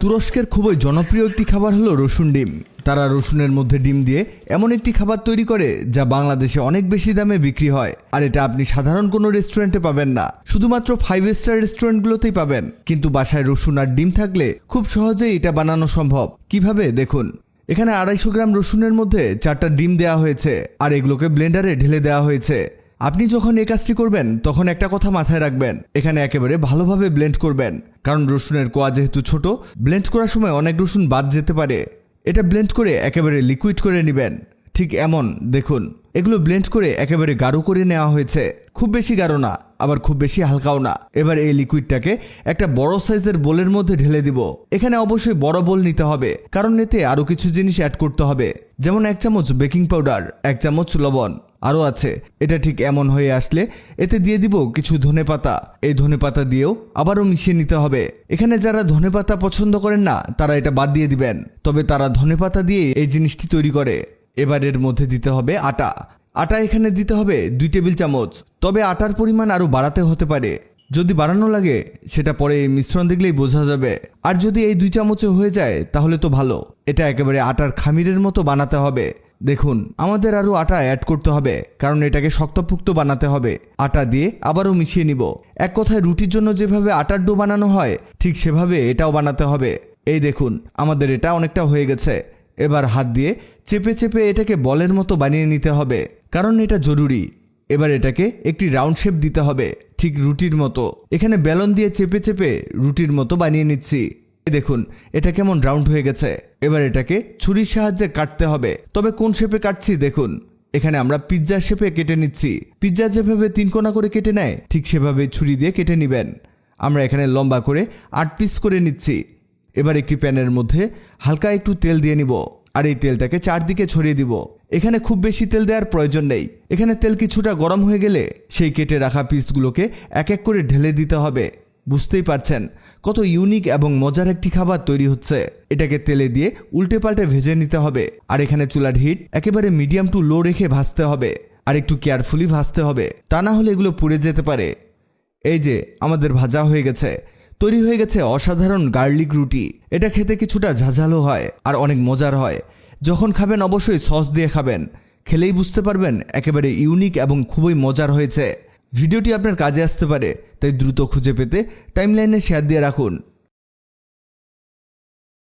তুরস্কের খুবই জনপ্রিয় একটি খাবার হলো রসুন ডিম। তারা রসুনের মধ্যে ডিম দিয়ে এমন একটি খাবার তৈরি করে যা বাংলাদেশে অনেক বেশি দামে বিক্রি হয়। আর এটা আপনি সাধারণ কোনো রেস্টুরেন্টে পাবেন না, শুধুমাত্র 5 স্টার রেস্টুরেন্টগুলোতেই পাবেন। কিন্তু বাসায় রসুন আর ডিম থাকলে খুব সহজেই এটা বানানো সম্ভব। কিভাবে দেখুন। এখানে 250 গ্রাম রসুনের মধ্যে 4টা ডিম দেওয়া হয়েছে আর এগুলোকে ব্লেন্ডারে ঢেলে দেওয়া হয়েছে। আপনি যখন এই কাজটি করবেন তখন একটা কথা মাথায় রাখবেন, এখানে একেবারে ভালোভাবে ব্লেন্ড করবেন, কারণ রসুনের কোয়া যেহেতু ছোট, ব্লেন্ড করার সময় অনেক রসুন বাদ যেতে পারে। এটা ব্লেন্ড করে একেবারে লিকুইড করে নেবেন। ঠিক এমন দেখুন, এগুলো ব্লেন্ড করে একেবারে গাঢ় করে নেওয়া হয়েছে। খুব বেশি গাঢ় না, আবার খুব বেশি হালকাও না। এবার এই লিকুইডটাকে একটা বড় সাইজের বোলের মধ্যে ঢেলে দিব। এখানে অবশ্যই বড় বোল নিতে হবে, কারণ এতে আরও কিছু জিনিস অ্যাড করতে হবে, যেমন 1 চামচ বেকিং পাউডার, 1 চামচ লবণ, আরও আছে। এটা ঠিক এমন হয়ে আসলে এতে দিয়ে দিব কিছু ধনেপাতা। এই ধনেপাতা দিয়েও আবারও মিশিয়ে নিতে হবে। এখানে যারা ধনেপাতা পছন্দ করেন না তারা এটা বাদ দিয়ে দিবেন, তবে তারা ধনেপাতা দিয়ে এই জিনিসটি তৈরি করে। এবার এর মধ্যে দিতে হবে আটা। আটা এখানে দিতে হবে 2 টেবিল চামচ, তবে আটার পরিমাণ আরও বাড়াতে হতে পারে। যদি বাড়ানো লাগে সেটা পরে এই মিশ্রণ দেখলেই বোঝা যাবে। আর যদি এই 2 চামচে হয়ে যায় তাহলে তো ভালো। এটা একেবারে আটার খামিরের মতো বানাতে হবে। দেখুন, আমাদের আরও আটা অ্যাড করতে হবে, কারণ এটাকে শক্তপোক্ত বানাতে হবে। আটা দিয়ে আবারও মিশিয়ে নিব। এক কথায় রুটির জন্য যেভাবে আটার ডো বানানো হয় ঠিক সেভাবে এটাও বানাতে হবে। এই দেখুন, আমাদের এটা অনেকটা হয়ে গেছে। এবার হাত দিয়ে চেপে চেপে এটাকে বলের মতো বানিয়ে নিতে হবে, কারণ এটা জরুরি। এবার এটাকে একটি রাউন্ড শেপ দিতে হবে, ঠিক রুটির মতো। এখানে বেলন দিয়ে চেপে চেপে রুটির মতো বানিয়ে নিচ্ছি। দেখুন, এটা কেমন রাউন্ড হয়ে গেছে। এবার এটাকে ছুরির সাহায্যে কাটতে হবে, তবে কোন শেপে কাটছি দেখুন। এখানে আমরা পিৎজা শেপে কেটে নিচ্ছি। পিৎজা যেভাবে 3 কোণা করে কেটে নেয় ঠিক সেভাবে ছুরি দিয়ে কেটে নেবেন। আমরা এখানে লম্বা করে 8 পিস করে নিচ্ছি। এবার একটি প্যানের মধ্যে হালকা একটু তেল দিয়ে নিব, আর এই তেলটাকে চারদিকে ছড়িয়ে দিব। এখানে খুব বেশি তেল দেওয়ার প্রয়োজন নেই। এখানে তেল কিছুটা গরম হয়ে গেলে সেই কেটে রাখা পিসগুলোকে এক এক করে ঢেলে দিতে হবে। বুঝতেই পারছেন কত ইউনিক এবং মজার একটি খাবার তৈরি হচ্ছে। এটাকে তেলে দিয়ে উল্টে পাল্টে ভেজে নিতে হবে। আর এখানে চুলার হিট একেবারে মিডিয়াম টু লো রেখে ভাজতে হবে, আর একটু কেয়ারফুলি ভাজতে হবে, তা না হলে এগুলো পুড়ে যেতে পারে। এই যে আমাদের ভাজা হয়ে গেছে, তৈরি হয়ে গেছে অসাধারণ গার্লিক রুটি। এটা খেতে কিছুটা ঝাঁঝালো হয় আর অনেক মজার হয়। যখন খাবেন অবশ্যই সস দিয়ে খাবেন, খেলেই বুঝতে পারবেন একেবারে ইউনিক এবং খুবই মজার হয়েছে। ভিডিওটি আপনার কাজে আসতে পারে, তাই দ্রুত খুঁজে পেতে টাইমলাইনে শেয়ার দিয়ে রাখুন।